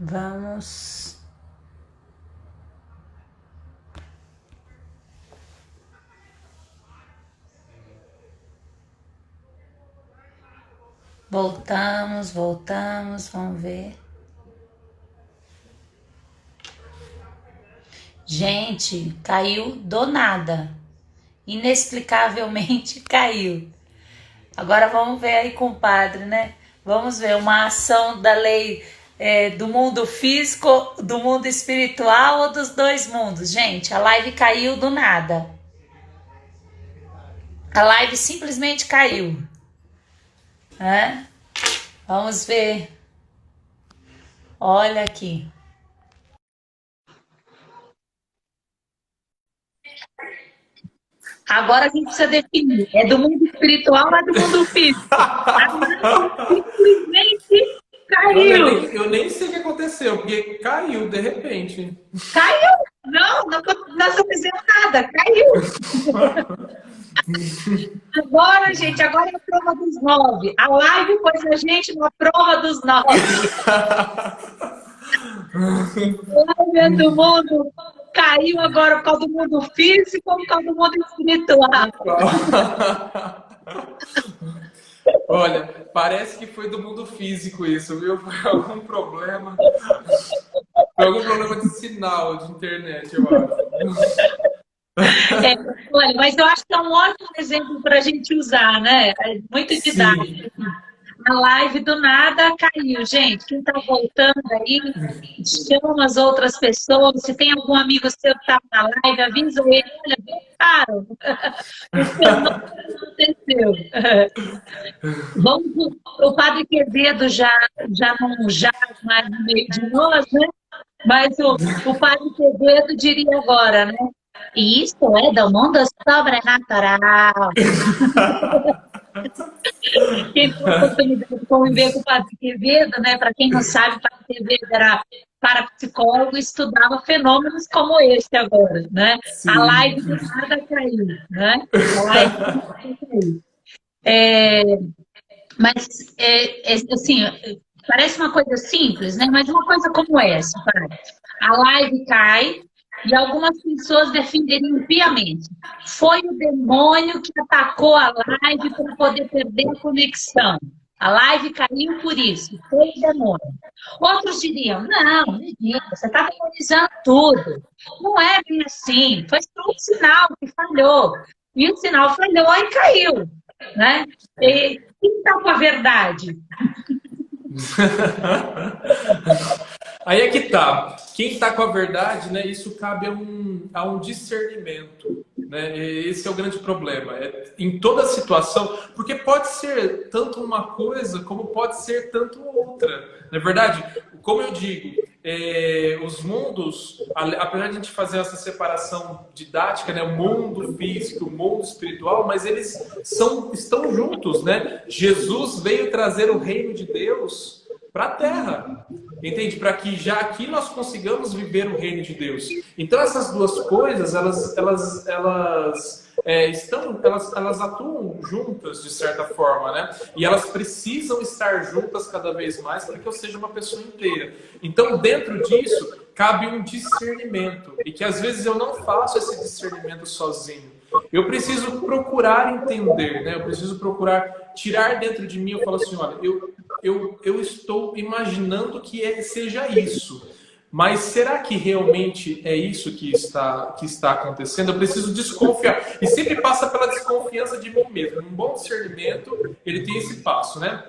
Vamos. Voltamos, vamos ver. Gente, caiu do nada. Inexplicavelmente caiu. Agora vamos ver aí, compadre, né? Vamos ver uma ação da lei do mundo físico, do mundo espiritual ou dos dois mundos. Gente, a live caiu do nada. A live simplesmente caiu. Vamos ver. Olha aqui. Agora a gente precisa definir. É do mundo espiritual ou é do mundo físico? A live simplesmente caiu. Eu nem sei o que aconteceu, porque caiu de repente. Caiu? Não, nós não fizemos nada. Caiu. Agora, gente, agora é a prova dos 9. A live pôs a gente na prova dos 9. Live do mundo caiu agora por causa do mundo físico ou por causa do mundo espiritual? Olha, parece que foi do mundo físico isso, viu? Foi algum problema. Foi algum problema de sinal de internet, eu acho. Olha, mas eu acho que é um ótimo exemplo para a gente usar, né? É muito didático. A live do nada caiu, gente. Quem está voltando aí, chama as outras pessoas. Se tem algum amigo seu que está na live, avisa ele. Olha, voltaram. O fenômeno aconteceu. Vamos, o Padre Quevedo já não jaz mais no meio de nós, né? Mas o Padre Quevedo diria agora, né? E isso é do mundo sobrenatural. Quem tem a oportunidade de conviver com o Padre Quevedo, né? Para quem não sabe, o Padre Quevedo era parapsicólogo e estudava fenômenos como este agora, né? Sim. A live do nada caiu, né? A live do nada caiu. Mas, assim, parece uma coisa simples, né? Mas uma coisa como essa, padre. A live cai e algumas pessoas defenderiam piamente. Foi o demônio que atacou a live para poder perder a conexão. A live caiu por isso, foi o demônio. Outros diriam, não, menina, você está demonizando tudo. Não é bem assim, foi só um sinal que falhou. E o sinal falhou e caiu. Né? E quem está com a verdade? Aí é que tá. Quem está com a verdade, né? Isso cabe a um discernimento, né? Esse é o grande problema. Em toda situação, porque pode ser tanto uma coisa como pode ser tanto outra. Na verdade, como eu digo, os mundos, apesar de a gente fazer essa separação didática, né? O mundo físico, o mundo espiritual, mas eles estão juntos, né? Jesus veio trazer o reino de Deus para a Terra, entende? Para que já aqui nós consigamos viver o reino de Deus. Então essas duas coisas, elas atuam juntas de certa forma, né? E elas precisam estar juntas cada vez mais para que eu seja uma pessoa inteira. Então dentro disso cabe um discernimento e que às vezes eu não faço esse discernimento sozinho. Eu preciso procurar entender, né? Eu preciso procurar tirar dentro de mim. Eu falo assim, olha, eu estou imaginando que seja isso, mas será que realmente é isso que está acontecendo? Eu preciso desconfiar. E sempre passa pela desconfiança de mim mesmo. Um bom discernimento, ele tem esse passo, né?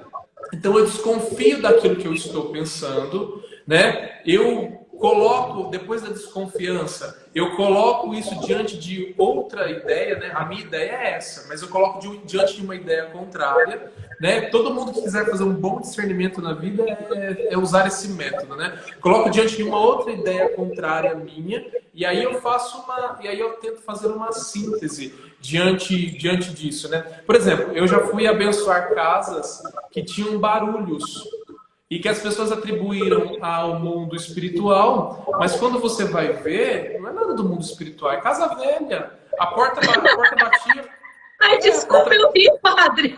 Então eu desconfio daquilo que eu estou pensando, né? Eu coloco, depois da desconfiança, eu coloco isso diante de outra ideia, né? A minha ideia é essa, mas eu coloco diante de uma ideia contrária, né? Todo mundo que quiser fazer um bom discernimento na vida é usar esse método, né? Coloco diante de uma outra ideia contrária à minha, e aí eu tento fazer uma síntese diante disso, né? Por exemplo, eu já fui abençoar casas que tinham barulhos e que as pessoas atribuíram ao mundo espiritual, mas quando você vai ver, não é nada do mundo espiritual, é casa velha. A porta batia. Ai, desculpa, eu vi, padre.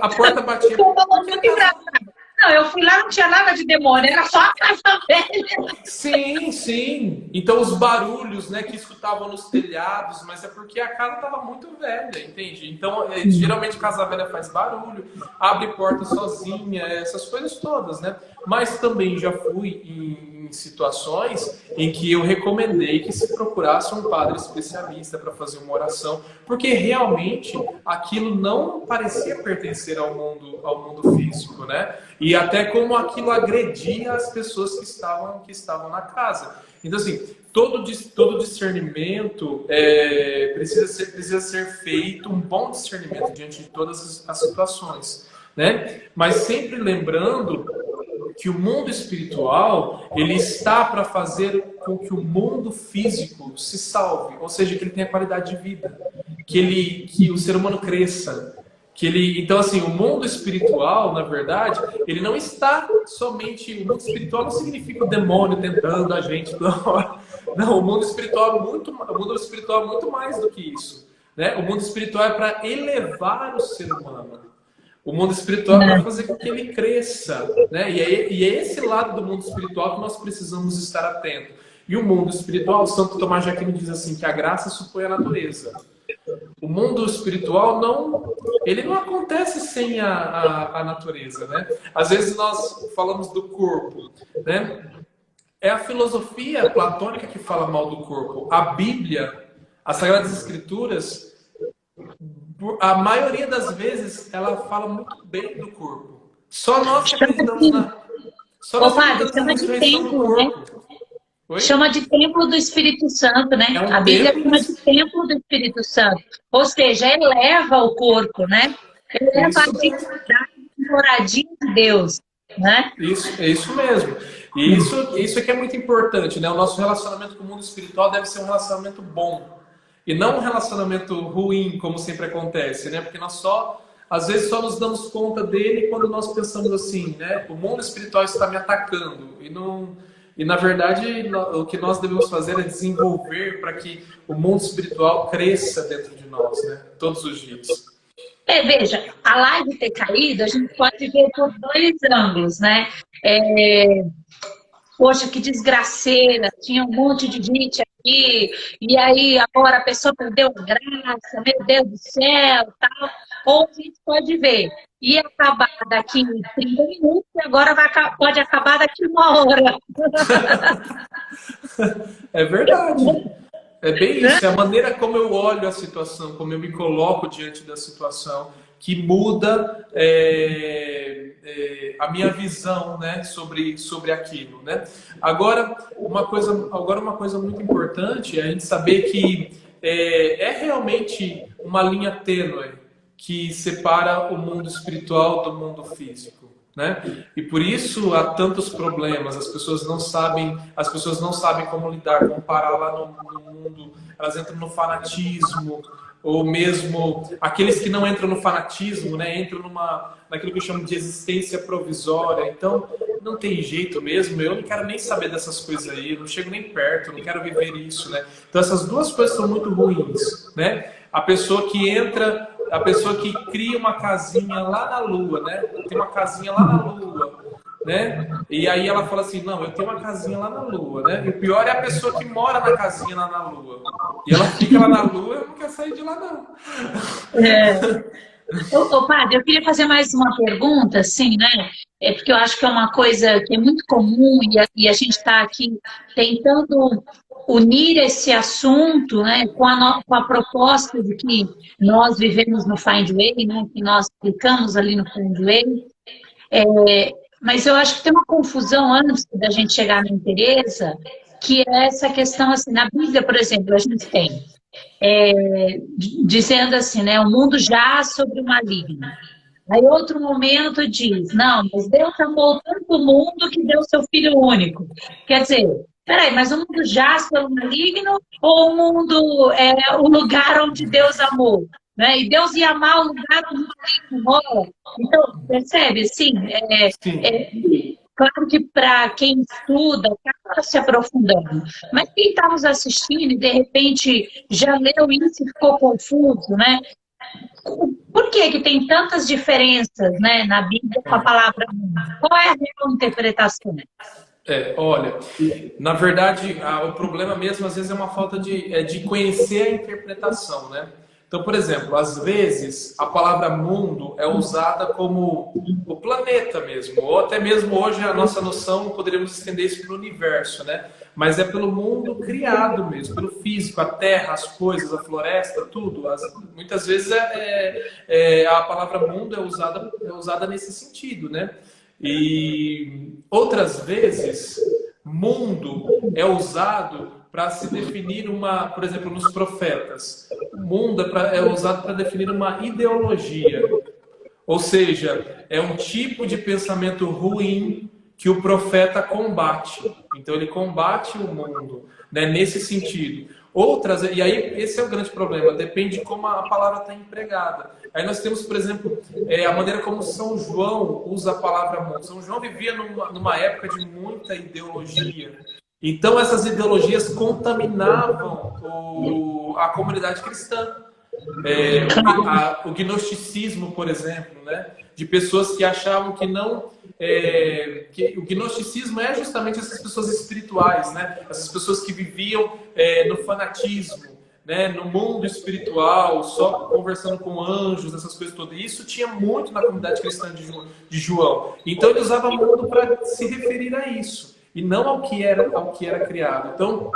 A porta batia. Não, Não, eu fui lá, não tinha nada de demônio, era só a casa velha. Sim, sim. Então os barulhos, né, que escutavam nos telhados, mas é porque a casa estava muito velha, entende? Então, geralmente casa velha faz barulho, abre porta sozinha, essas coisas todas, né? Mas também já fui em situações em que eu recomendei que se procurasse um padre especialista para fazer uma oração, porque realmente aquilo não parecia pertencer ao mundo físico, né? E até como aquilo agredia as pessoas que estavam na casa. Então, assim, todo discernimento precisa ser feito, um bom discernimento diante de todas as situações, né? Mas sempre lembrando que o mundo espiritual, ele está para fazer com que o mundo físico se salve, ou seja, que ele tenha qualidade de vida, que o ser humano cresça, então assim, o mundo espiritual, na verdade, ele não está somente, o mundo espiritual não significa o demônio tentando a gente toda hora. Não, o mundo espiritual é muito mais do que isso, né? O mundo espiritual é para elevar o ser humano. O mundo espiritual é para fazer com que ele cresça, né? E é esse lado do mundo espiritual que nós precisamos estar atentos. E o mundo espiritual, Santo Tomás de Aquino diz assim, que a graça supõe a natureza. O mundo espiritual ele não acontece sem a natureza, né? Às vezes nós falamos do corpo, né? É a filosofia platônica que fala mal do corpo. A Bíblia, as Sagradas Escrituras, a maioria das vezes, ela fala muito bem do corpo. Só nós que acreditamos na... Só nós Padre, chama acreditamos na de ressurreição do templo, né? corpo. Oi? Chama de templo do Espírito Santo, né? É A um Bíblia templo... chama de templo do Espírito Santo. Ou seja, eleva o corpo, né? Eleva a Isso mesmo. dignidade de moradia de Deus, né? Isso, é isso mesmo. E isso é que é muito importante, né? O nosso relacionamento com o mundo espiritual deve ser um relacionamento bom. E não um relacionamento ruim, como sempre acontece, né? Porque às vezes só nos damos conta dele quando nós pensamos assim, né? O mundo espiritual está me atacando. E na verdade, o que nós devemos fazer é desenvolver para que o mundo espiritual cresça dentro de nós, né? Todos os dias. Veja, a live ter caído, a gente pode ver por dois ângulos, né? Poxa, que desgraceira, tinha um monte de gente aqui, e aí agora a pessoa perdeu a graça, meu Deus do céu, tal. Ou a gente pode ver, ia acabar daqui 30 minutos e agora pode acabar daqui 1 hora. É verdade. É bem isso, é a maneira como eu olho a situação, como eu me coloco diante da situação, que muda a minha visão, né, sobre aquilo, né? Agora, uma coisa muito importante é a gente saber que é realmente uma linha tênue que separa o mundo espiritual do mundo físico, né? E por isso há tantos problemas, as pessoas não sabem como lidar, como parar lá no mundo, elas entram no fanatismo, ou mesmo aqueles que não entram no fanatismo, né, entram naquilo que eu chamo de existência provisória. Então, não tem jeito mesmo, eu não quero nem saber dessas coisas aí, eu não chego nem perto, eu não quero viver isso, né? Então, essas duas coisas são muito ruins, né? A pessoa que cria uma casinha lá na Lua, né? Tem uma casinha lá na Lua, né? E aí ela fala assim, não, eu tenho uma casinha lá na Lua, né? E o pior é a pessoa que mora na casinha lá na Lua. E ela fica lá na Lua e não quer sair de lá, não. Padre, eu queria fazer mais uma pergunta, assim, né? Porque eu acho que é uma coisa que é muito comum e a gente está aqui tentando unir esse assunto, né, com a proposta de que nós vivemos no Findway, né, que nós clicamos ali no Findway. Mas eu acho que tem uma confusão antes da gente chegar na interesa, que é essa questão, assim, na Bíblia, por exemplo, a gente tem dizendo assim, né, o mundo jaz sobre o maligno. Aí outro momento diz, não, mas Deus amou tanto o mundo que deu seu Filho único. Quer dizer, peraí, mas o mundo jaz pelo maligno ou o mundo é o lugar onde Deus amou? Né? E Deus ia amar o lugar onde o maligno mora. Então, percebe? Sim, claro que para quem estuda, acaba se aprofundando. Mas quem está nos assistindo e de repente já leu isso e ficou confuso, né? Por que que tem tantas diferenças, né, na Bíblia com a palavra mundo? Qual é a real interpretação? Olha, na verdade, o problema mesmo às vezes é uma falta de conhecer a interpretação, né? Então, por exemplo, às vezes a palavra mundo é usada como o planeta mesmo, ou até mesmo hoje a nossa noção, poderíamos estender isso para o universo, né? Mas é pelo mundo criado mesmo, pelo físico, a terra, as coisas, a floresta, tudo. Muitas vezes a palavra mundo é usada nesse sentido, né? E outras vezes, mundo é usado para se definir por exemplo, nos profetas. O mundo é usado para definir uma ideologia. Ou seja, é um tipo de pensamento ruim que o profeta combate. Então ele combate o mundo, né, nesse sentido. E aí esse é o grande problema, depende de como a palavra está empregada. Aí nós temos, por exemplo, a maneira como São João usa a palavra mundo. São João vivia numa época de muita ideologia. Então essas ideologias contaminavam a comunidade cristã. O gnosticismo, por exemplo, né? De pessoas que achavam que não... que o gnosticismo é justamente essas pessoas espirituais, né? Essas pessoas que viviam no fanatismo, né? No mundo espiritual, só conversando com anjos, essas coisas todas. E isso tinha muito na comunidade cristã de João. Então ele usava mundo para se referir a isso, e não ao que era criado. Então,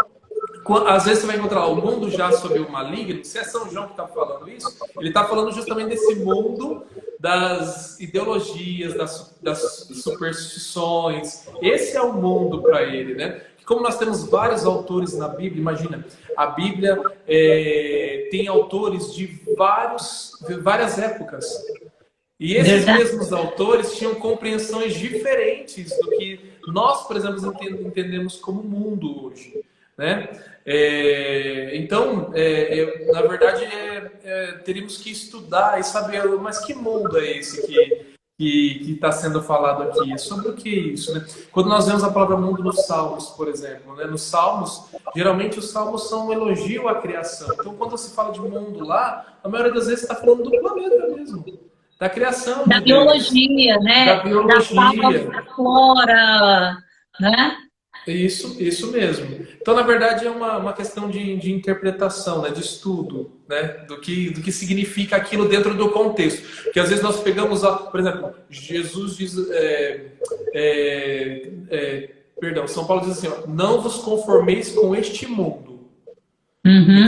às vezes você vai encontrar o mundo já sob o maligno. Se é São João que está falando isso, ele está falando justamente desse mundo das ideologias, das superstições. Esse é o mundo para ele, né? Como nós temos vários autores na Bíblia, imagina, a Bíblia tem autores de várias épocas. E esses mesmos autores tinham compreensões diferentes do que nós, por exemplo, entendemos como mundo hoje, né? Então, na verdade, teríamos que estudar e saber, mas que mundo é esse que está sendo falado aqui? É sobre o que é isso, né? Quando nós vemos a palavra mundo nos Salmos, por exemplo, né? Nos Salmos, geralmente os Salmos são um elogio à criação. Então, quando se fala de mundo lá, a maioria das vezes está falando do planeta mesmo, da criação da de Deus, biologia, né? da biologia, da flora, né? Isso mesmo. Então, na verdade, é uma questão de interpretação, né, de estudo, né, do que significa aquilo dentro do contexto. Porque às vezes nós pegamos, por exemplo, Jesus diz, perdão, São Paulo diz assim, ó, não vos conformeis com este mundo. Uhum.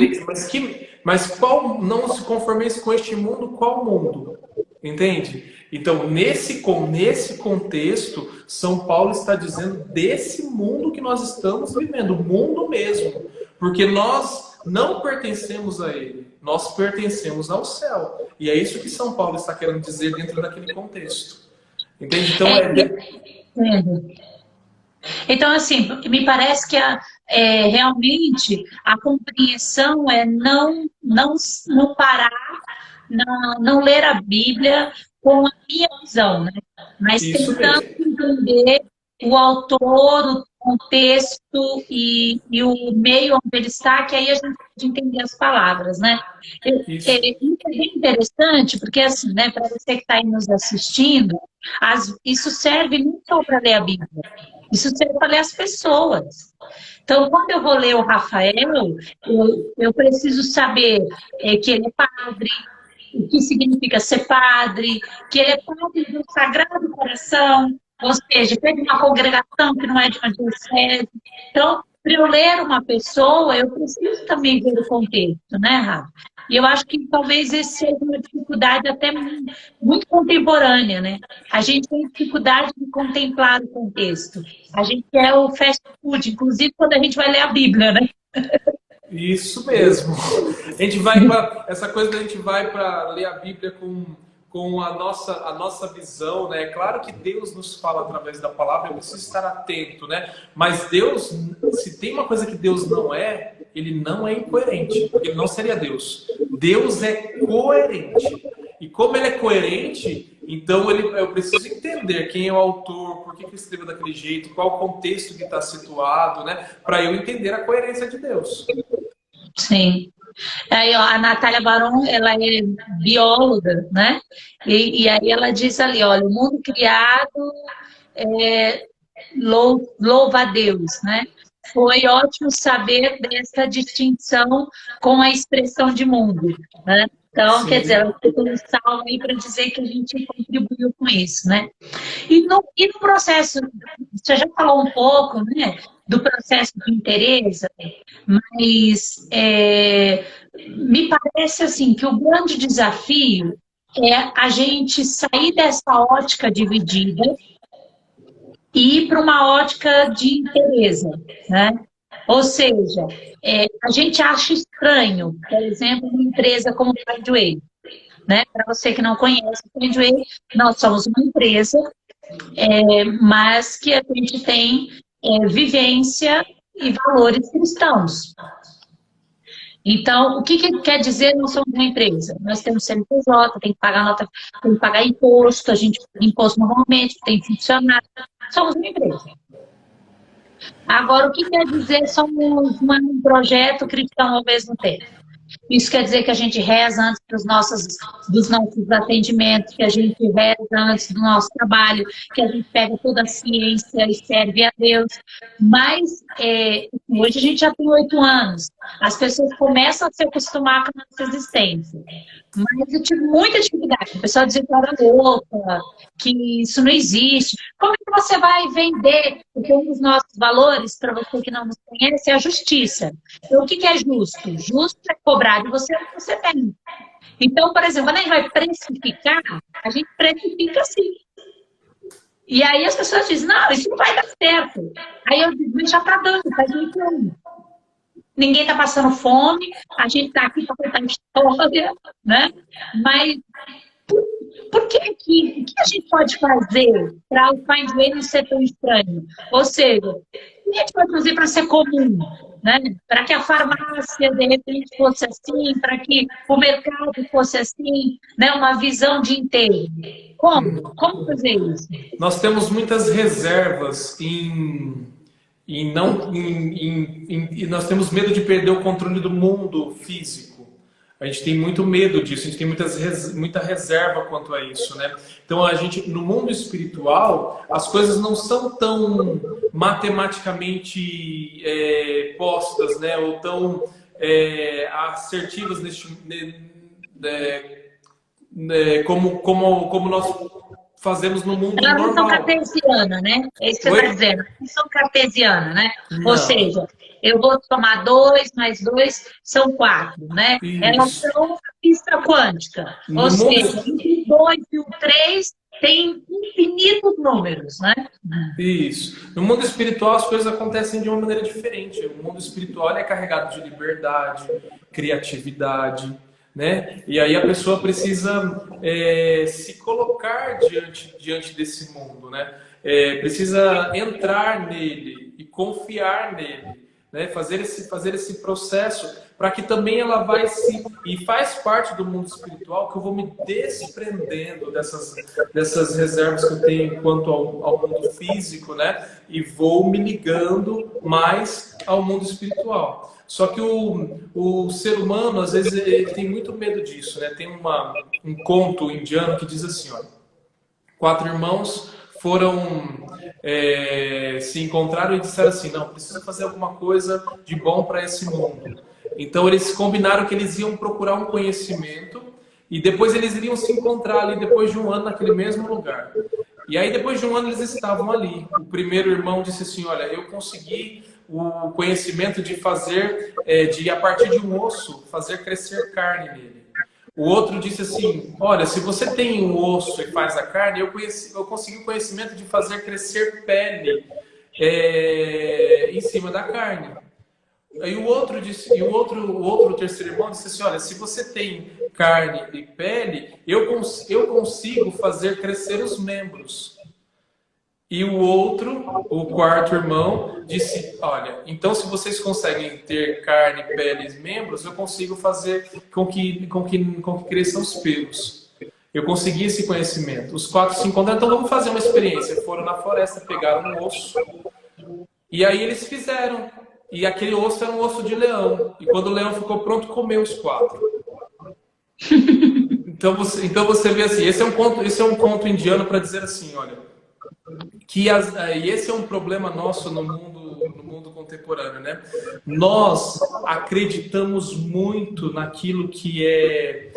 Mas qual, não se conformeis com este mundo, qual mundo? Entende? Então, nesse contexto, São Paulo está dizendo desse mundo que nós estamos vivendo, o mundo mesmo. Porque nós não pertencemos a ele, nós pertencemos ao céu. E é isso que São Paulo está querendo dizer dentro daquele contexto. Entende? Então, Então, assim, me parece que realmente a compreensão é não parar, não ler a Bíblia com a minha visão, né? Mas isso tentando mesmo. entender o autor, o contexto e o meio onde ele está, que aí a gente pode entender as palavras, né? Isso. É bem interessante, porque assim, né, para você que está aí nos assistindo, isso serve não só para ler a Bíblia, isso serve para ler as pessoas. Então, quando eu vou ler o Rafael, eu preciso saber que ele é padre, o que significa ser padre, que ele é padre do Sagrado Coração, ou seja, tem uma congregação que não é de uma diocese. Então, para eu ler uma pessoa, eu preciso também ver o contexto, né, Rafa? E eu acho que talvez esse seja uma dificuldade até muito contemporânea, né? A gente tem dificuldade de contemplar o contexto. A gente quer o fast food, inclusive quando a gente vai ler a Bíblia, né? Isso mesmo. A gente vai para essa coisa da gente vai para ler a Bíblia com a nossa visão, né? É claro que Deus nos fala através da palavra, eu preciso estar atento, né? Mas Deus, se tem uma coisa que Deus não é, ele não é incoerente, porque ele não seria Deus. Deus é coerente. E como ele é coerente, então eu preciso entender quem é o autor, por que ele escreveu daquele jeito, qual o contexto que está situado, né? Para eu entender a coerência de Deus. Sim. Aí, ó, a Natália Baron, ela é bióloga, né? E aí ela diz ali, olha, o mundo criado é, louva a Deus, né? Foi ótimo saber dessa distinção com a expressão de mundo, né? Então, quer dizer, Sim. ela ficou um salve aí para dizer que a gente contribuiu com isso, né? E no processo, você já falou um pouco, né, do processo de interesse, mas me parece assim que o grande desafio é a gente sair dessa ótica dividida e ir para uma ótica de interesse, né? Ou seja, a gente acha estranho, por exemplo, uma empresa como a Findway, né? Para você que não conhece a Findway, nós somos uma empresa, mas que a gente tem vivência e valores cristãos. Então, o que quer dizer nós somos uma empresa? Nós temos CNPJ, tem que pagar nota, tem que pagar imposto, a gente paga imposto normalmente, tem funcionário, somos uma empresa. Agora, o que quer dizer somos um projeto cristão ao mesmo tempo? Isso quer dizer que a gente reza antes dos nossos atendimentos, que a gente reza antes do nosso trabalho, que a gente pega toda a ciência e serve a Deus. Mas hoje a gente já tem 8 anos. As pessoas começam a se acostumar com a nossa existência. Mas eu tive muita dificuldade. O pessoal dizia que eu era louca, que isso não existe. Como é que você vai vender? Porque um dos nossos valores, para você que não nos conhece, é a justiça. Então, o que é justo? Justo é cobrar de você o que você tem. Então, por exemplo, quando a gente vai precificar, a gente precifica sim. E aí as pessoas dizem, não, isso não vai dar certo. Aí eu digo, mas já está dando, faz 8 anos. Ninguém está passando fome, a gente está aqui para contar história, né? Mas o que a gente pode fazer para o Findway não ser tão estranho? Ou seja, o que a gente pode fazer para ser comum? Né? Para que a farmácia, de repente, fosse assim, para que o mercado fosse assim, né? Uma visão de inteiro. Como fazer isso? Nós temos muitas reservas e nós temos medo de perder o controle do mundo físico. A gente tem muito medo disso, a gente tem muita reserva quanto a isso, né? Então, no mundo espiritual, as coisas não são tão matematicamente postas, né? Ou tão assertivas como nós fazemos no mundo Elas não são normal. cartesianas, né? É isso que você está dizendo. Não são cartesianas, né? Não. Ou seja, eu vou tomar 2 mais 2 são 4, né? Isso. Elas são física quântica. Ou seja, entre 2 e o 3 tem infinitos números, né? Isso. No mundo espiritual as coisas acontecem de uma maneira diferente. O mundo espiritual é carregado de liberdade, criatividade, né? E aí a pessoa precisa se colocar diante desse mundo, né? Precisa entrar nele e confiar nele, né? Fazer esse processo para que também ela vai e faz parte do mundo espiritual que eu vou me desprendendo dessas reservas que eu tenho quanto ao mundo físico, né? E vou me ligando mais ao mundo espiritual. Só que o ser humano, às vezes, ele tem muito medo disso, né? Tem um conto indiano que diz assim, olha, 4 irmãos foram se encontraram e disseram assim, não, preciso fazer alguma coisa de bom para esse mundo. Então eles combinaram que eles iam procurar um conhecimento e depois eles iriam se encontrar ali depois de um ano naquele mesmo lugar. E aí depois de um ano eles estavam ali. O primeiro irmão disse assim, olha, eu consegui o conhecimento de fazer, a partir de um osso, fazer crescer carne nele. O outro disse assim, olha, se você tem um osso e faz a carne, eu consegui o conhecimento de fazer crescer pele em cima da carne. Aí o outro disse, o terceiro irmão disse assim, olha, se você tem carne e pele, eu consigo fazer crescer os membros. E o quarto irmão, disse, olha, então se vocês conseguem ter carne, pele e membros, eu consigo fazer com que cresçam os pelos. Eu consegui esse conhecimento. Os 4 se encontraram, então vamos fazer uma experiência. Foram na floresta, pegaram um osso, e aí eles fizeram. e aquele osso era um osso de leão. E quando o leão ficou pronto, comeu os 4. Então você vê assim, esse é um conto indiano para dizer assim, olha, e esse é um problema nosso no mundo contemporâneo, né? Nós acreditamos muito naquilo que é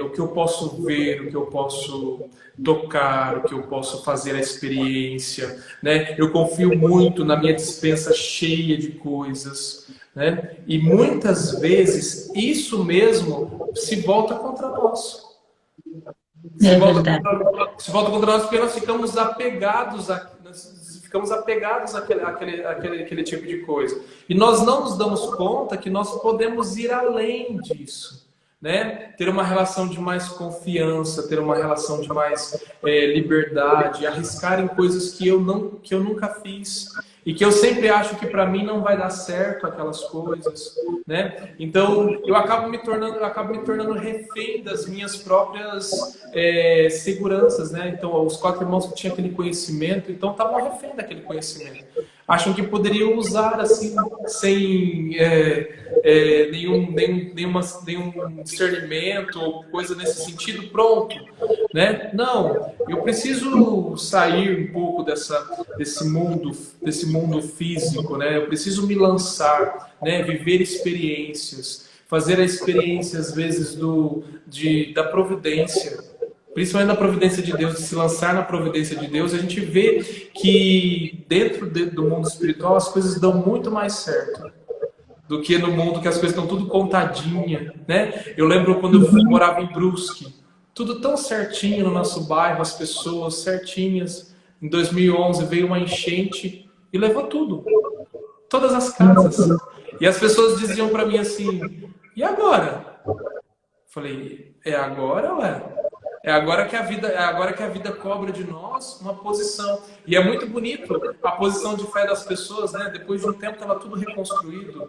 o que eu posso ver, o que eu posso tocar, o que eu posso fazer a experiência, né? Eu confio muito na minha despensa cheia de coisas, né? E muitas vezes isso mesmo se volta contra nós. É verdade. Se volta contra nós porque nós ficamos apegados àquele tipo de coisa. E nós não nos damos conta que nós podemos ir além disso, né? Ter uma relação de mais confiança, ter uma relação de mais liberdade, arriscar em coisas que eu nunca fiz e que eu sempre acho que para mim não vai dar certo aquelas coisas, né? Então eu acabo me tornando refém das minhas próprias seguranças, né? Então os 4 irmãos que tinham aquele conhecimento, então estavam refém daquele conhecimento. Acham que poderiam usar assim sem nenhum discernimento ou coisa nesse sentido, pronto, né? Não, eu preciso sair um pouco desse mundo físico, né? Eu preciso me lançar, né? Viver experiências, fazer a experiência às vezes da providência. Principalmente na providência de Deus, de se lançar na providência de Deus, a gente vê que dentro do mundo espiritual as coisas dão muito mais certo do que no mundo que as coisas estão tudo contadinha, né? Eu lembro quando eu morava em Brusque, tudo tão certinho no nosso bairro, as pessoas certinhas. Em 2011 veio uma enchente e levou tudo, todas as casas. E as pessoas diziam para mim assim: e agora? Falei: é agora, ué? É agora que a vida cobra de nós uma posição. E é muito bonito a posição de fé das pessoas, né? Depois de um tempo estava tudo reconstruído,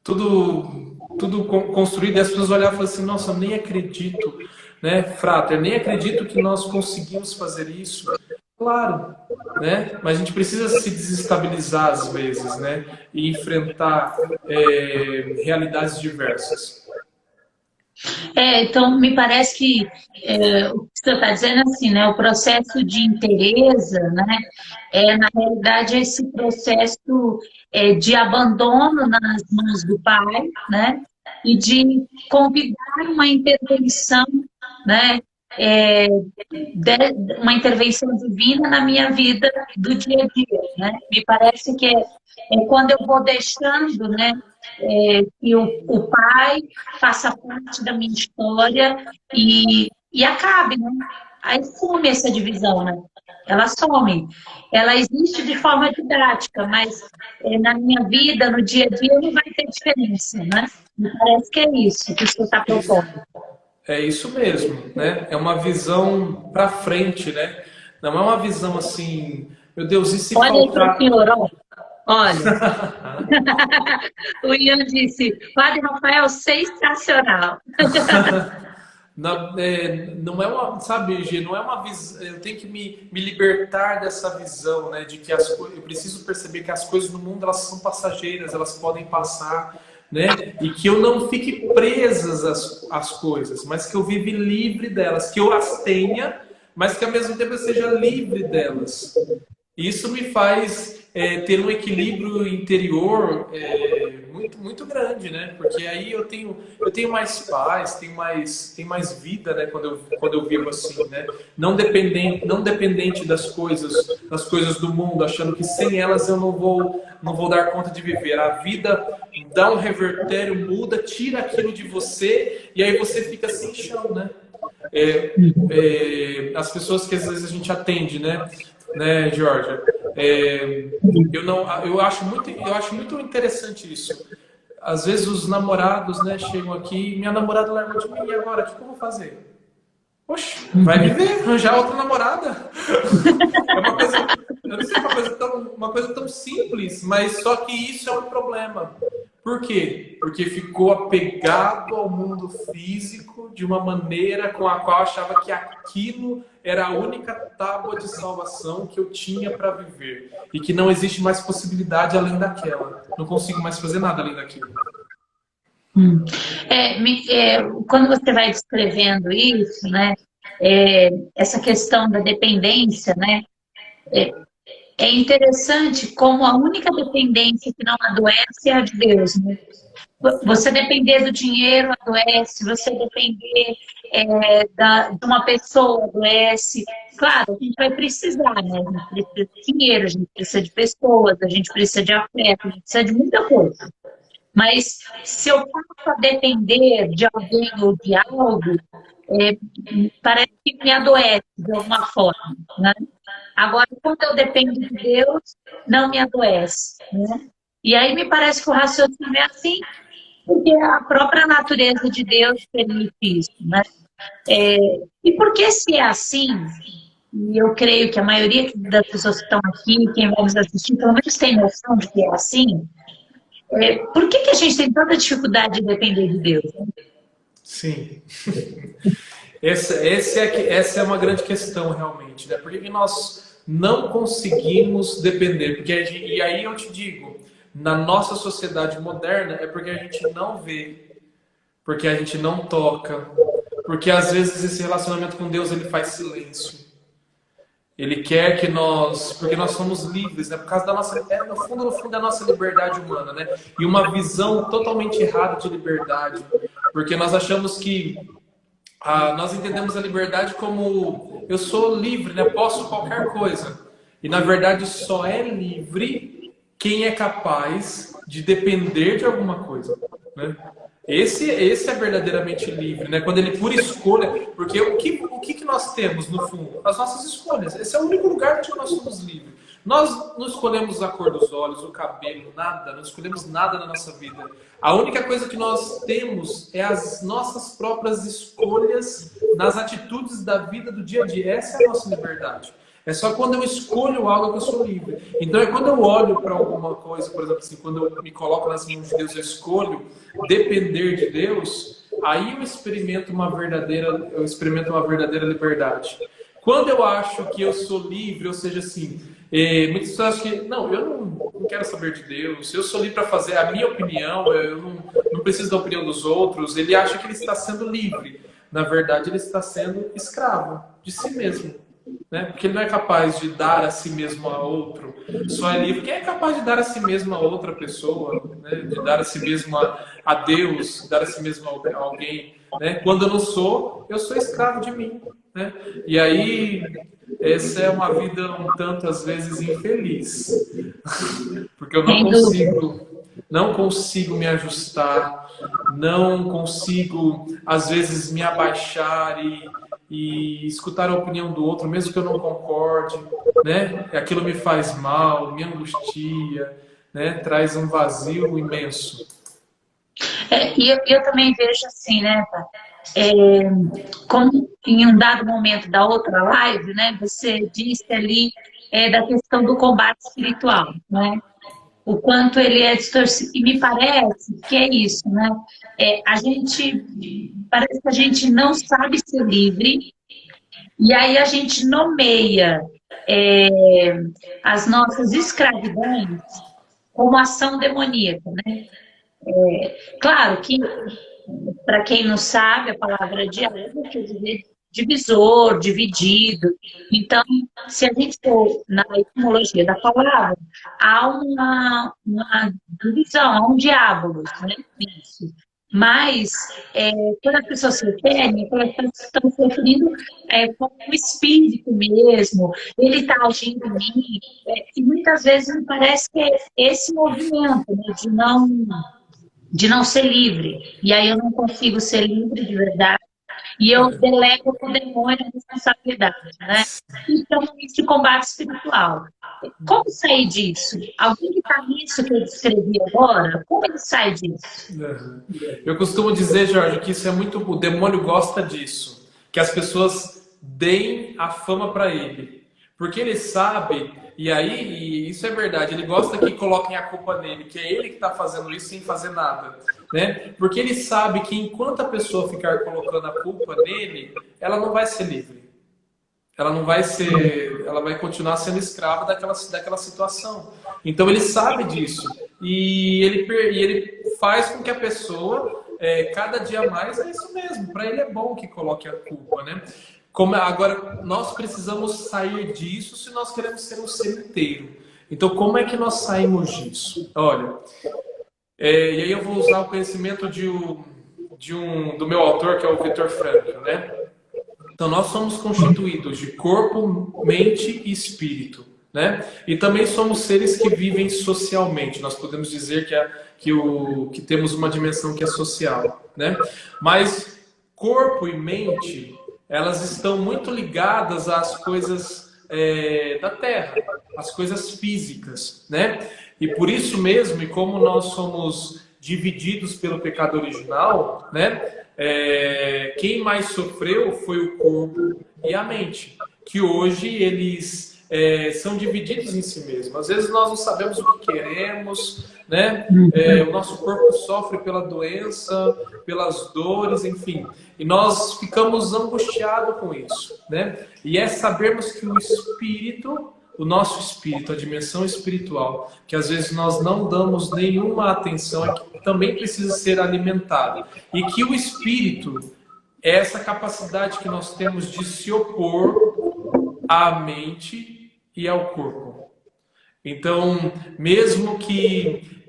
tudo construído, e as pessoas olhavam e falavam assim: nossa, eu nem acredito, né, Frater, nem acredito que nós conseguimos fazer isso. Claro, né? Mas a gente precisa se desestabilizar às vezes, né? E enfrentar realidades diversas. Então, me parece que o que você está dizendo é assim, né? O processo de inteireza, né? Na realidade, esse processo de abandono nas mãos do Pai, né? E de convidar uma intervenção, né? Uma intervenção divina na minha vida do dia a dia, né? Me parece que é quando eu vou deixando, né? Que o Pai faça parte da minha história e acabe, né? Aí some essa divisão, né? Ela some. Ela existe de forma didática, mas na minha vida, no dia a dia, não vai ter diferença, né? Me parece que é isso que você está propondo. É isso mesmo, né? É uma visão para frente, né? Não é uma visão assim, meu Deus, e se Olha aí para o faltar... senhor, ó. Olha. O Ian disse, Padre Rafael, sensacional. Não é uma, sabe, Gê, não é uma visão. Eu tenho que me libertar dessa visão, né? De que eu preciso perceber que as coisas no mundo elas são passageiras, elas podem passar, né? E que eu não fique presas às coisas, mas que eu vive livre delas, que eu as tenha, mas que ao mesmo tempo eu seja livre delas. Isso me faz ter um equilíbrio interior muito, muito grande, né? Porque aí eu tenho mais paz, tenho mais vida, né? Quando eu vivo assim, né? Não dependente das coisas do mundo, achando que sem elas eu não vou dar conta de viver. A vida dá um revertério, muda, tira aquilo de você e aí você fica sem chão, né? As pessoas que às vezes a gente atende, né, Georgia? Eu acho muito interessante isso. Às vezes os namorados, né, chegam aqui, minha namorada largou de mim, e agora? O que eu vou fazer? Poxa, vai viver, arranjar outra namorada. É uma coisa, eu não sei, uma coisa tão simples, mas só que isso é um problema. Por quê? Porque ficou apegado ao mundo físico de uma maneira com a qual eu achava que aquilo era a única tábua de salvação que eu tinha para viver. E que não existe mais possibilidade além daquela. Não consigo mais fazer nada além daquilo. Quando você vai descrevendo isso, né, essa questão da dependência, né, é interessante como a única dependência que não adoece é a de Deus, né? Você depender do dinheiro adoece, você depender de uma pessoa adoece. Claro, a gente vai precisar, né? A gente precisa de dinheiro, a gente precisa de pessoas, a gente precisa de afeto, a gente precisa de muita coisa. Mas se eu passo a depender de alguém ou de algo, parece que me adoece de alguma forma, né? Agora, quando eu dependo de Deus, não me adoece, né? E aí me parece que o raciocínio é assim, porque a própria natureza de Deus permite isso, né? E por que se é assim, e eu creio que a maioria das pessoas que estão aqui, quem vai nos assistir, pelo menos tem noção de que é assim, por que a gente tem tanta dificuldade de depender de Deus? Sim. Essa é uma grande questão, realmente, né? Por que nós não conseguimos depender? E aí eu te digo, na nossa sociedade moderna, é porque a gente não vê, porque a gente não toca, porque às vezes esse relacionamento com Deus ele faz silêncio. Ele quer que porque nós somos livres, né? Por causa da nossa, no fundo, da nossa liberdade humana, né? E uma visão totalmente errada de liberdade, porque nós achamos que nós entendemos a liberdade como eu sou livre, né? Posso qualquer coisa. E na verdade só é livre quem é capaz de depender de alguma coisa, né? Esse é verdadeiramente livre, né? Quando ele por escolha, porque o que nós temos no fundo? As nossas escolhas. Esse é o único lugar onde nós somos livres. Nós não escolhemos a cor dos olhos, o cabelo, nada. Não escolhemos nada na nossa vida. A única coisa que nós temos é as nossas próprias escolhas nas atitudes da vida do dia a dia. Essa é a nossa liberdade. É só quando eu escolho algo que eu sou livre. Então é quando eu olho para alguma coisa, por exemplo, assim, quando eu me coloco nas mãos de Deus, eu escolho depender de Deus, aí eu experimento uma verdadeira liberdade. Quando eu acho que eu sou livre, ou seja, assim, muitas pessoas acham que não, eu não quero saber de Deus, eu sou livre para fazer a minha opinião, eu não preciso da opinião dos outros. Ele acha que ele está sendo livre. Na verdade, ele está sendo escravo de si mesmo. Né? Porque ele não é capaz de dar a si mesmo a outro. Só é livre quem é capaz de dar a si mesmo a outra pessoa, né? De dar a si mesmo a Deus, dar a si mesmo a alguém. Né? Quando eu não sou, eu sou escravo de mim. Né? E aí, essa é uma vida um tanto, às vezes, infeliz. Porque eu não consigo me ajustar, não consigo, às vezes, me abaixar e escutar a opinião do outro, mesmo que eu não concorde, né? Aquilo me faz mal, me angustia, né? Traz um vazio imenso. E eu também vejo assim, né, Pá? Como em um dado momento da outra live, né, você disse ali da questão do combate espiritual, né? O quanto ele é distorcido. E me parece que é isso, né? Parece que a gente não sabe ser livre, e aí a gente nomeia as nossas escravidões como ação demoníaca, né? Claro que, para quem não sabe, a palavra diabo quer dizer divisor, dividido. Então, se a gente for na etimologia da palavra, há uma divisão, há um diabolos, né? Isso. Mas, quando as pessoas se referem, elas estão se referindo como o espírito mesmo, ele está agindo em mim, e muitas vezes me parece que é esse movimento, né, de não ser livre. E aí eu não consigo ser livre de verdade. E eu delego para o demônio a responsabilidade, né? Então, isso de combate espiritual. Como sair disso? Alguém que está nisso que eu descrevi agora, como ele sai disso? Eu costumo dizer, Jorge, que isso é muito... O demônio gosta disso. Que as pessoas deem a fama para ele. Porque ele sabe, e isso é verdade, ele gosta que coloquem a culpa nele, que é ele que está fazendo isso sem fazer nada. né? Porque ele sabe que enquanto a pessoa ficar colocando a culpa nele, ela não vai ser livre. Ela não vai ser, ela vai continuar sendo escrava daquela situação. Então ele sabe disso e ele faz com que a pessoa cada dia mais é isso mesmo. Para ele é bom que coloque a culpa, né? Agora nós precisamos sair disso se nós queremos ser um ser inteiro. Então como é que nós saímos disso? Olha, e aí eu vou usar o conhecimento do meu autor, que é o Viktor Frankl, né? Então, nós somos constituídos de corpo, mente e espírito, né? E também somos seres que vivem socialmente. Nós podemos dizer que temos uma dimensão que é social, né? Mas corpo e mente, elas estão muito ligadas às coisas da Terra, às coisas físicas, né? E por isso mesmo, e como nós somos divididos pelo pecado original, né? Quem mais sofreu foi o corpo e a mente, que hoje eles são divididos em si mesmos. Às vezes nós não sabemos o que queremos, né? O nosso corpo sofre pela doença, pelas dores, enfim. E nós ficamos angustiados com isso, né? E é sabermos que o espírito, o nosso espírito, a dimensão espiritual, que às vezes nós não damos nenhuma atenção, é que também precisa ser alimentado. E que o espírito é essa capacidade que nós temos de se opor à mente e ao corpo. Então, mesmo que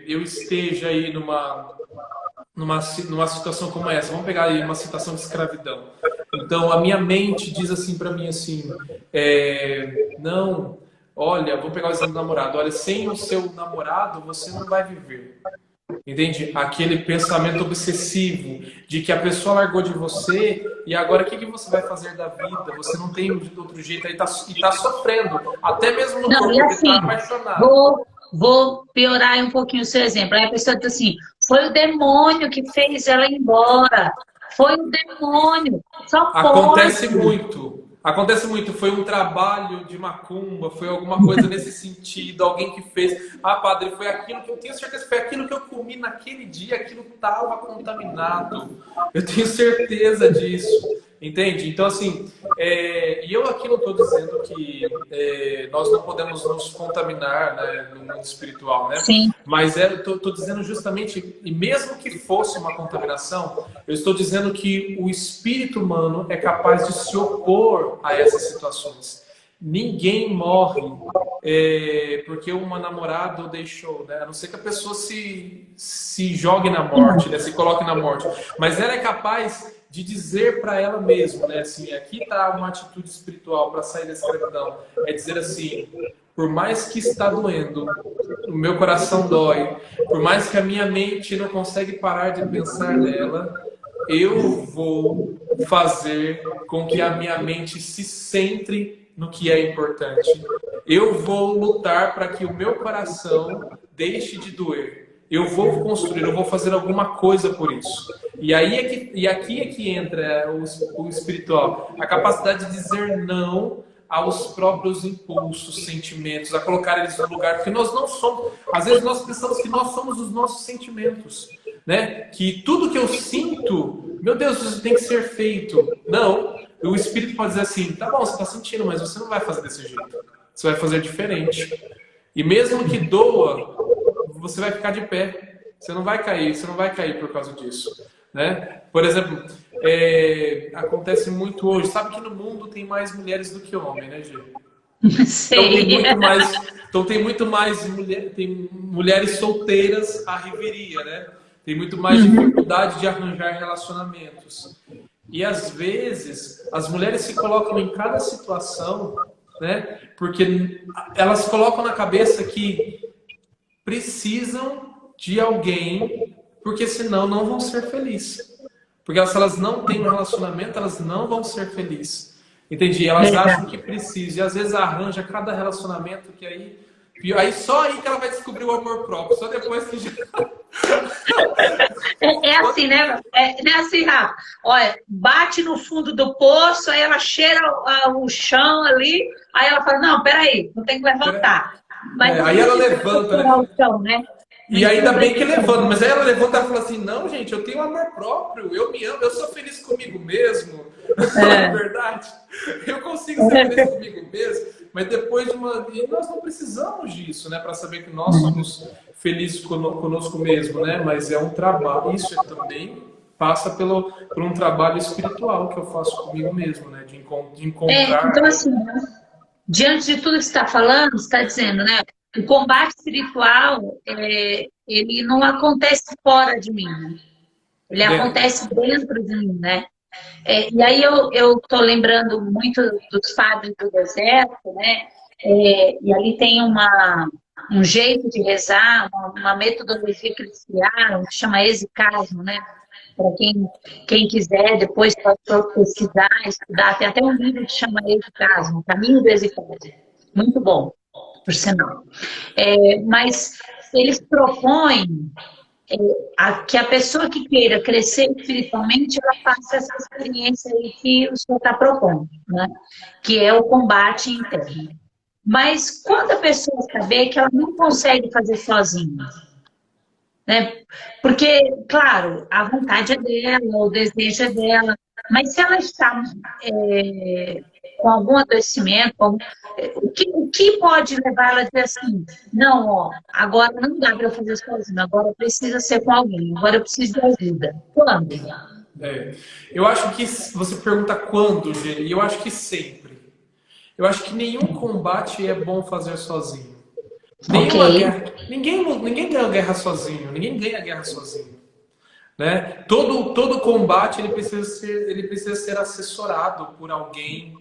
eu esteja aí numa situação como essa, vamos pegar aí uma situação de escravidão. Então, a minha mente diz assim para mim assim, não, olha, vou pegar o exemplo do namorado, olha, sem o seu namorado você não vai viver. Entende? Aquele pensamento obsessivo de que a pessoa largou de você e agora o que você vai fazer da vida? Você não tem outro jeito, aí e tá sofrendo, até mesmo no corpo, porque tá apaixonado. Vou piorar um pouquinho o seu exemplo. Aí a pessoa diz assim, foi o demônio que fez ela ir embora. Foi o demônio. Só Acontece muito. Foi um trabalho de macumba, foi alguma coisa nesse sentido, alguém que fez. Ah, padre, foi aquilo que eu tenho certeza que foi aquilo que eu comi naquele dia, aquilo estava contaminado. Eu tenho certeza disso. Entende? Então, assim, e eu aqui não estou dizendo que nós não podemos nos contaminar, né, no mundo espiritual, né? Sim. Mas eu estou dizendo justamente, e mesmo que fosse uma contaminação, eu estou dizendo que o espírito humano é capaz de se opor a essas situações. Ninguém morre porque uma namorada o deixou, né? A não ser que a pessoa se jogue na morte, né? Se coloque na morte. Mas ela é capaz de dizer para ela mesma, né? Assim, aqui está uma atitude espiritual para sair da escravidão. É dizer assim, por mais que está doendo, o meu coração dói, por mais que a minha mente não consegue parar de pensar nela, eu vou fazer com que a minha mente se centre no que é importante. Eu vou lutar para que o meu coração deixe de doer. Eu vou construir, eu vou fazer alguma coisa por isso. E aqui é que entra o espiritual, a capacidade de dizer não aos próprios impulsos, sentimentos, a colocar eles no lugar, porque nós não somos. Às vezes nós pensamos que nós somos os nossos sentimentos, né? Que tudo que eu sinto, meu Deus, isso tem que ser feito. Não. O espírito pode dizer assim, tá bom, você está sentindo, mas você não vai fazer desse jeito. Você vai fazer diferente. E mesmo que doa, você vai ficar de pé. Você não vai cair por causa disso, né? Por exemplo, acontece muito hoje. Sabe que no mundo tem mais mulheres do que homens, né, Gê? Sei. Então tem muito mais tem mulheres solteiras à reveria, né? Tem muito mais dificuldade de arranjar relacionamentos. E às vezes as mulheres se colocam em cada situação, né? Porque elas colocam na cabeça que precisam de alguém, porque senão não vão ser felizes. Porque se elas não têm um relacionamento, elas não vão ser felizes. Entendi? Elas acham que precisam. E às vezes arranja cada relacionamento que aí só aí que ela vai descobrir o amor próprio. Só depois que já... É assim, né? Não é assim, Rafa. Olha, bate no fundo do poço, aí ela cheira o chão ali, aí ela fala, não, peraí, não tem que levantar. Mas aí ela levanta, né? O chão, né? E ainda bem que levando, mas aí ela levanta e fala assim, não, gente, eu tenho amor próprio, eu me amo, eu sou feliz comigo mesmo. Não é É. verdade? Eu consigo ser feliz comigo mesmo, mas depois de uma... E nós não precisamos disso, né? Para saber que nós somos felizes conosco mesmo, né? Mas é um trabalho, isso é também passa por um trabalho espiritual que eu faço comigo mesmo, né? De Então, encontrar... assim, diante de tudo que você está falando, você está dizendo, né? O combate espiritual, ele não acontece fora de mim, né? Ele acontece dentro de mim, né? E aí eu tô lembrando muito dos padres do deserto, né? E ali tem um jeito de rezar, uma metodologia que eles criaram, que chama exicasmo, né? Para quem quiser, depois pode pesquisar, estudar. Tem até um livro que chama Exicasmo, Caminho do Exicasmo. Muito bom, por sinal. Mas eles propõem que a pessoa que queira crescer espiritualmente, ela faça essa experiência aí que o senhor está propondo, né? Que é o combate interno. Mas quando a pessoa saber que ela não consegue fazer sozinha, né? Porque, claro, a vontade é dela, o desejo é dela, mas se ela está com algum adoecimento, o que pode levar ela a dizer assim, não, ó, agora não dá para eu fazer sozinho, agora precisa ser com alguém, agora eu preciso de ajuda. Quando? Eu acho que você pergunta quando, Gê, e eu acho que sempre. Eu acho que nenhum combate é bom fazer sozinho. Ok. Nenhuma guerra. Ninguém ganha guerra sozinho. Ninguém ganha guerra sozinho. Né? Todo combate ele precisa ser assessorado por alguém.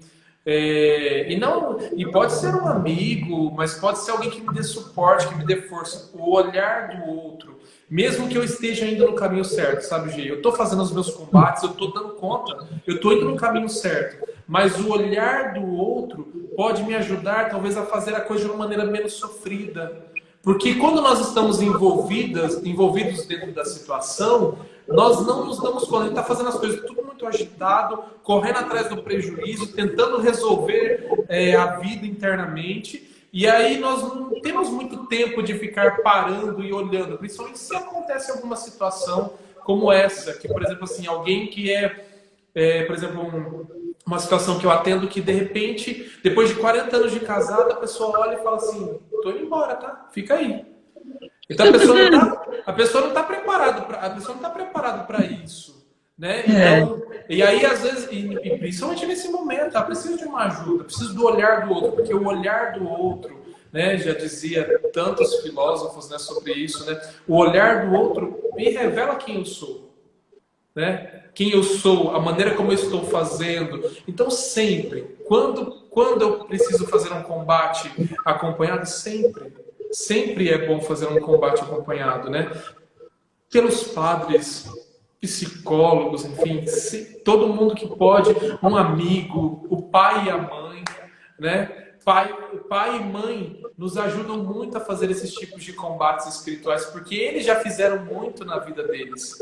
E pode ser um amigo, mas pode ser alguém que me dê suporte, que me dê força. O olhar do outro. Mesmo que eu esteja indo no caminho certo, sabe, Gê? Eu estou fazendo os meus combates, eu estou dando conta, eu estou indo no caminho certo. Mas o olhar do outro pode me ajudar, talvez, a fazer a coisa de uma maneira menos sofrida. Porque quando nós estamos envolvidos dentro da situação, nós não nos damos conta. A gente está fazendo as coisas tudo muito agitado, correndo atrás do prejuízo, tentando resolver a vida internamente. E aí nós não temos muito tempo de ficar parando e olhando, principalmente se acontece alguma situação como essa, que, por exemplo, assim, alguém que por exemplo, uma situação que eu atendo que, de repente, depois de 40 anos de casada, a pessoa olha e fala assim, tô indo embora, tá? Fica aí. Então a pessoa não está preparada para isso, né? Então, e aí às vezes, e principalmente nesse momento, ela precisa de uma ajuda, precisa do olhar do outro, porque o olhar do outro, né, já dizia tantos filósofos, né, sobre isso, né? O olhar do outro me revela quem eu sou, né? Quem eu sou, a maneira como eu estou fazendo. Então sempre, quando eu preciso fazer um combate acompanhado, sempre é bom fazer um combate acompanhado, né? Pelos padres, psicólogos, enfim, todo mundo que pode, um amigo, o pai e a mãe, né? Pai e mãe nos ajudam muito a fazer esses tipos de combates espirituais, porque eles já fizeram muito na vida deles.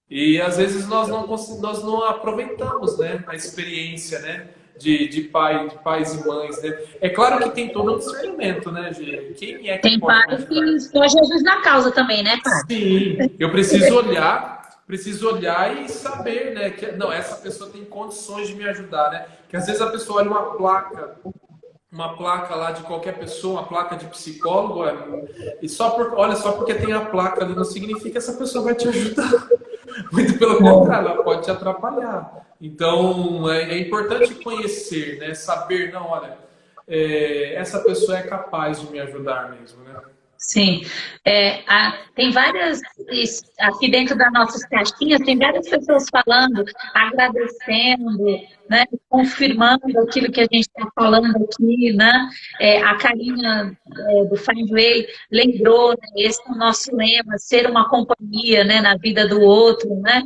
E às vezes nós não aproveitamos, né, a experiência, né, de pais e mães, né? É claro que tem todo um discernimento, né, Gê? Quem é que Tem pode me pai ajudar? que só Jesus na causa também, né, pai? Sim, eu preciso olhar e saber, né, que não, essa pessoa tem condições de me ajudar, né? Que às vezes a pessoa olha uma placa lá de qualquer pessoa, uma placa de psicólogo, e só porque tem a placa ali não significa que essa pessoa vai te ajudar. Muito pelo contrário, ela pode te atrapalhar. Então, é importante conhecer, né? Saber, não, olha, essa pessoa é capaz de me ajudar mesmo, né? Sim. Tem várias, aqui dentro das nossas caixinhas, tem várias pessoas falando, agradecendo, né, confirmando aquilo que a gente está falando aqui, né? A Karina do Findway lembrou, né, esse é o nosso lema, ser uma companhia, né, na vida do outro, né?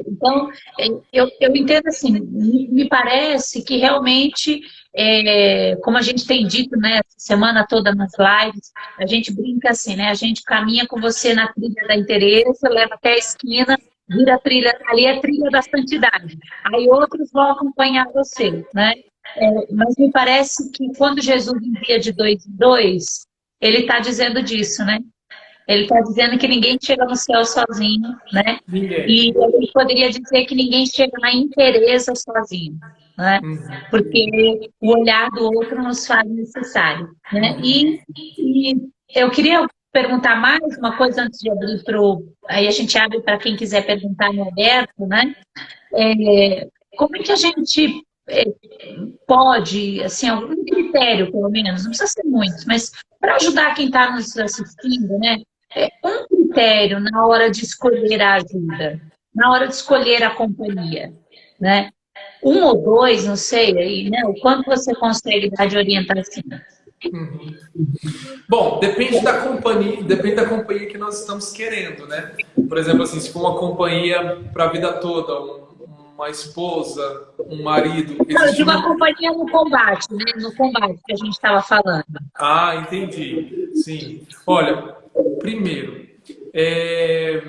Então, eu entendo assim, me parece que realmente, como a gente tem dito, né, essa semana toda nas lives, a gente brinca assim, né? A gente caminha com você na trilha da Teresa, leva até a esquina, vira a trilha, ali é a trilha da santidade. Aí outros vão acompanhar você, né? Mas me parece que quando Jesus envia de dois em dois, ele está dizendo disso, né? Ele está dizendo que ninguém chega no céu sozinho, né? Ninguém. E a gente poderia dizer que ninguém chega na inteireza sozinho, né? Uhum. Porque o olhar do outro nos faz necessário, né? E eu queria perguntar mais uma coisa antes de abrir para o... Aí a gente abre para quem quiser perguntar no aberto, né? Como é que a gente pode, assim, algum critério, pelo menos, não precisa ser muitos, mas para ajudar quem está nos assistindo, né? Um critério na hora de escolher a ajuda, na hora de escolher a companhia, né? Um ou dois, não sei, aí, né? O quanto você consegue dar de orientação. Uhum. Bom, depende da companhia que nós estamos querendo, né? Por exemplo, assim, se for uma companhia para a vida toda, uma esposa, um marido, Não, eu existe digo a muito. companhia no combate, né? No combate que a gente estava falando. Ah, entendi. Sim. Olha, primeiro, é,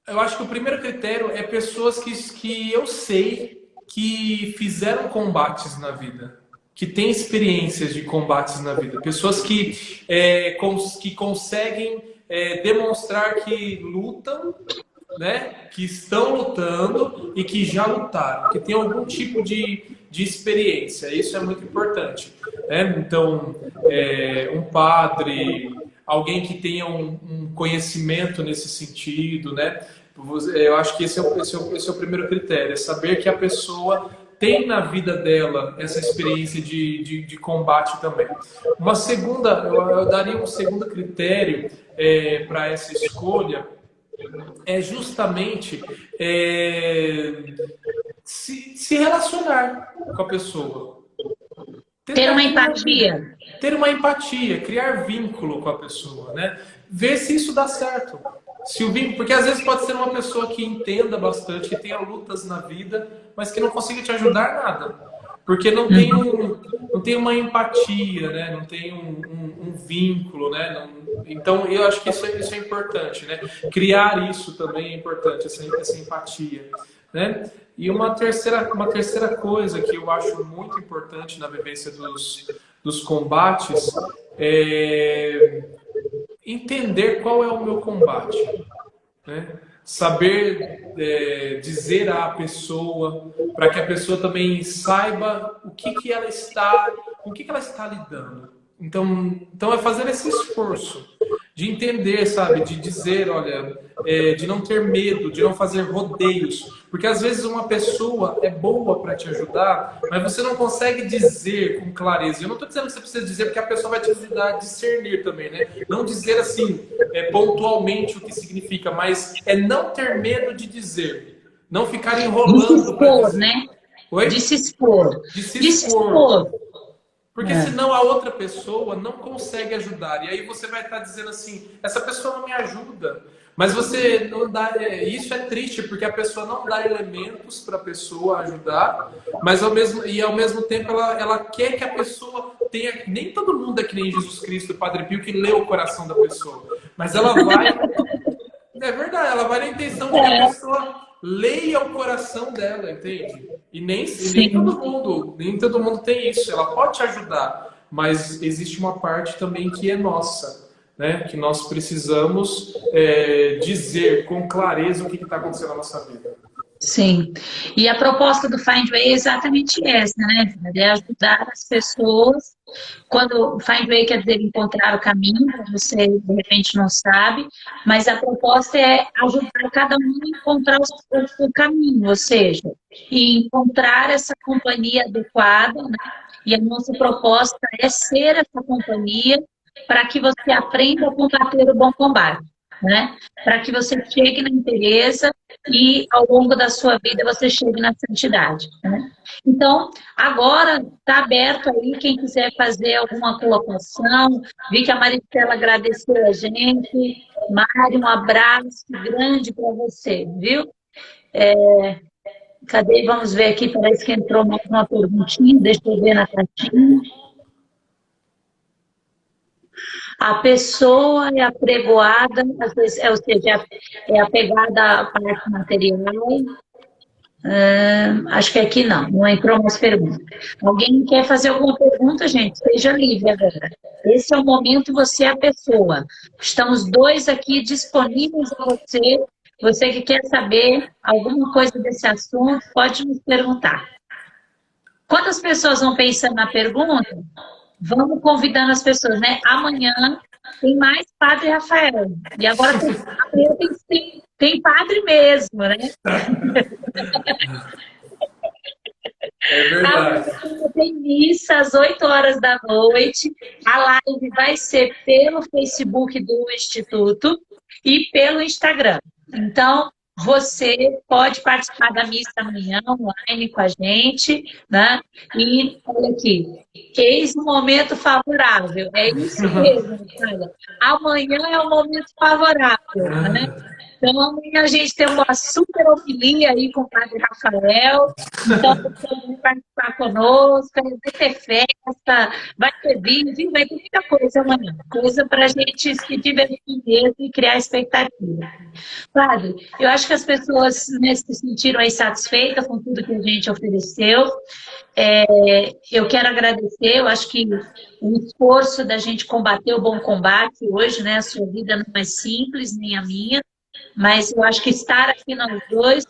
eu acho que o primeiro critério é pessoas que eu sei que fizeram combates na vida, que têm experiências de combates na vida, pessoas que conseguem demonstrar que lutam, né, que estão lutando e que já lutaram, que tem algum tipo de experiência. Isso é muito importante, né? Então, um padre, alguém que tenha um conhecimento nesse sentido, né? Eu acho que esse é o primeiro critério, é saber que a pessoa tem na vida dela essa experiência de combate também. Eu daria um segundo critério para essa escolha, é justamente se relacionar com a pessoa. Ter Tentar uma criar empatia. ter uma empatia, criar vínculo com a pessoa, né? Ver se isso dá certo. Se o vínculo, porque às vezes pode ser uma pessoa que entenda bastante, que tenha lutas na vida, mas que não consiga te ajudar nada. Porque não tem uma empatia, né? Não tem um vínculo, né? Então eu acho que isso é importante, né? Criar isso também é importante, essa empatia, né? E uma terceira coisa que eu acho muito importante na vivência dos combates é entender qual é o meu combate, né? Saber dizer à pessoa, para que a pessoa também saiba com o que ela está lidando. Então é fazer esse esforço de entender, sabe, de dizer, olha, de não ter medo, de não fazer rodeios, porque às vezes uma pessoa é boa para te ajudar, mas você não consegue dizer com clareza. Eu não estou dizendo que você precisa dizer, porque a pessoa vai te ajudar a discernir também, né? Não dizer assim, pontualmente o que significa, mas é não ter medo de dizer, não ficar De se enrolando para expor, dizer. né? De Oi? se expor. De se De se expor. expor. Porque É. senão a outra pessoa não consegue ajudar. E aí você vai estar dizendo assim, essa pessoa não me ajuda. Mas você não dá. Isso é triste, porque a pessoa não dá elementos para a pessoa ajudar, mas ao mesmo tempo ela quer que a pessoa tenha. Nem todo mundo é que nem Jesus Cristo, o Padre Pio, que lê o coração da pessoa. Mas ela vai. É verdade, ela vai na intenção de que a pessoa leia o coração dela, entende? Sim. Nem todo mundo tem isso. Ela pode te ajudar, mas existe uma parte também que é nossa, né? Que nós precisamos dizer com clareza o que está acontecendo na nossa vida. Sim. E a proposta do Find Way é exatamente essa, né? É ajudar as pessoas. Quando o Find Way quer dizer encontrar o caminho, você de repente não sabe, mas a proposta é ajudar cada um a encontrar o caminho, ou seja, e encontrar essa companhia adequada, né? E a nossa proposta é ser essa companhia para que você aprenda a combater o bom combate, né? Para que você chegue na inteireza e ao longo da sua vida você chegue na santidade, né? Então, agora está aberto aí quem quiser fazer alguma colocação. Vi que a Maristela agradeceu a gente. Mari, um abraço grande para você, viu? Cadê? Vamos ver aqui, parece que entrou mais uma perguntinha, deixa eu ver na caixinha. A pessoa é apregoada, às vezes, ou seja, é apegada à parte material. Acho que aqui não entrou mais pergunta. Alguém quer fazer alguma pergunta, gente? Seja livre agora. Esse é o momento, você é a pessoa. Estamos dois aqui disponíveis a você. Você que quer saber alguma coisa desse assunto, pode nos perguntar. Quando as pessoas vão pensando na pergunta, vamos convidando as pessoas, né? Amanhã tem mais Padre Rafael. E agora tem padre mesmo, né? É verdade. Amanhã tem missa às 8 horas da noite. A live vai ser pelo Facebook do Instituto e pelo Instagram. Então, você pode participar da missa amanhã online com a gente, né? E olha aqui, eis um momento favorável. É isso mesmo, olha. Amanhã é um momento favorável, né? Então, amanhã a gente tem uma super homilia aí com o Padre Rafael. Então, você vai participar conosco, vai ter festa, vai ter vídeo, vai ter muita coisa amanhã. Coisa para a gente se divertir mesmo e criar expectativa. Padre, eu acho que as pessoas, né, se sentiram aí satisfeitas com tudo que a gente ofereceu. Eu quero agradecer, eu acho que o esforço da gente combater o bom combate hoje, né? A sua vida não é simples, nem a minha, mas eu acho que estar aqui nós dois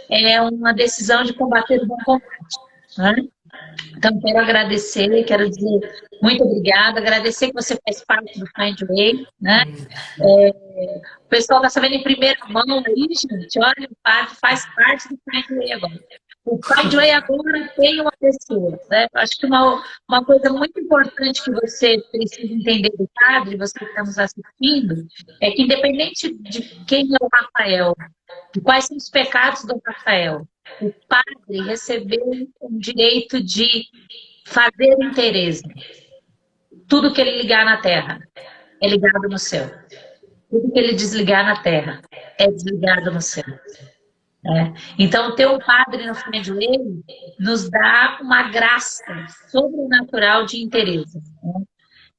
é uma decisão de combater o bom combate, né? Então, quero agradecer, quero dizer muito obrigada, agradecer que você faz parte do Find Way, né? O pessoal está sabendo em primeira mão aí, gente, olha, o padre faz parte do Find Way agora. O Find Way agora tem uma pessoa, né? Acho que uma coisa muito importante que você precisa entender do padre, você que está nos assistindo, é que independente de quem é o Rafael, de quais são os pecados do Rafael, o padre recebeu o direito de fazer interesse. Tudo que ele ligar na terra é ligado no céu. Tudo que ele desligar na terra é desligado no céu. Então, ter um padre no Find Way nos dá uma graça sobrenatural de interesse. Né?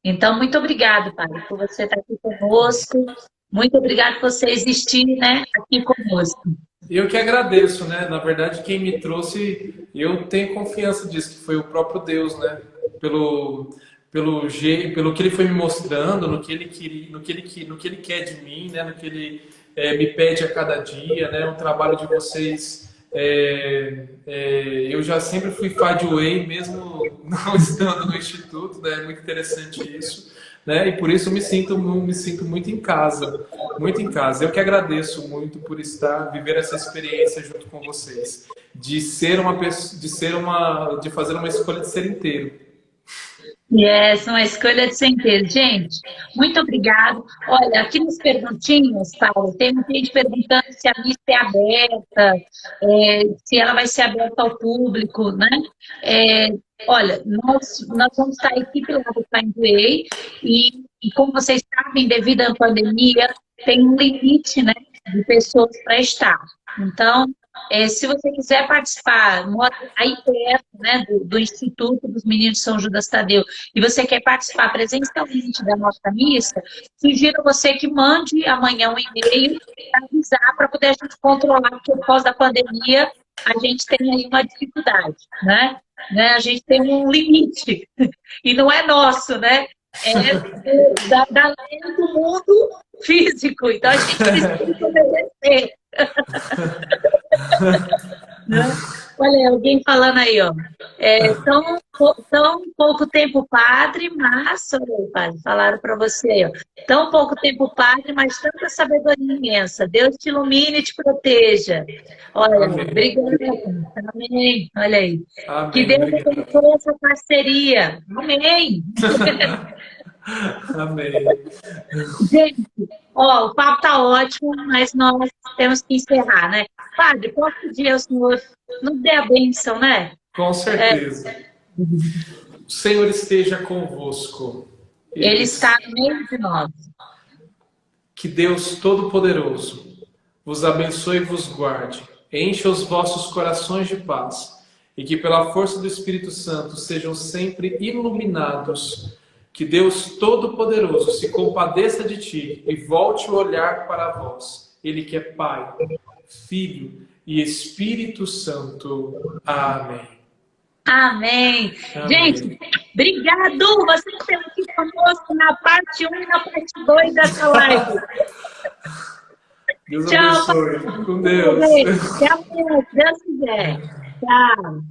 Então, muito obrigado, padre, por você estar aqui conosco. Muito obrigado por você existir, né, aqui conosco. Eu que agradeço, né? Na verdade, quem me trouxe, eu tenho confiança disso, que foi o próprio Deus, né? Pelo que ele foi me mostrando, no que ele queria, no que ele quer de mim, né? No que ele me pede a cada dia, né? O trabalho de vocês, eu já sempre fui Fadway, mesmo não estando no instituto, né? É muito interessante isso, né? E por isso me sinto muito em casa, muito em casa. Eu que agradeço muito por viver essa experiência junto com vocês, de ser uma pessoa, de fazer uma escolha de ser inteiro. Uma escolha de ser inteiro. Gente, muito obrigado. Olha, aqui nas perguntinhas, Paulo, tem muita gente perguntando se a missa é aberta, se ela vai ser aberta ao público, né? Olha, nós vamos estar a equipe lá do Find Way e como vocês sabem, devido à pandemia, tem um limite, né, de pessoas para estar. Então, se você quiser participar, mora aí perto, né, do Instituto dos Meninos de São Judas Tadeu, e você quer participar presencialmente da nossa missa, sugiro você que mande amanhã um e-mail para avisar, para poder a gente controlar, porque por causa da pandemia a gente tem aí uma dificuldade, né? A gente tem um limite, e não é nosso, né? Da lei do mundo físico, então a gente precisa obedecer. Olha, alguém falando aí, ó. Tão pouco tempo padre, mas, olha, padre, falaram para você aí, ó. Tão pouco tempo padre, mas tanta sabedoria imensa. Deus te ilumine e te proteja. Olha, obrigada. Amém. Olha aí. Amém. Que Deus abençoe essa parceria. Amém. Amém. Gente, ó, o papo tá ótimo, mas nós temos que encerrar, né? Padre, posso pedir ao senhor nos dê a bênção, né? Com certeza. O Senhor esteja convosco. Ele está no meio de nós. Que Deus Todo-Poderoso vos abençoe e vos guarde, encha os vossos corações de paz e que pela força do Espírito Santo sejam sempre iluminados. Que Deus Todo-Poderoso se compadeça de ti e volte o olhar para vós. Ele que é Pai, Filho e Espírito Santo. Amém. Amém. Amém. Gente, obrigado. Você que esteve aqui conosco na parte 1 e na parte 2 dessa live. Deus Tchau. abençoe. Com Deus. Até amanhã, se Deus quiser. Tchau.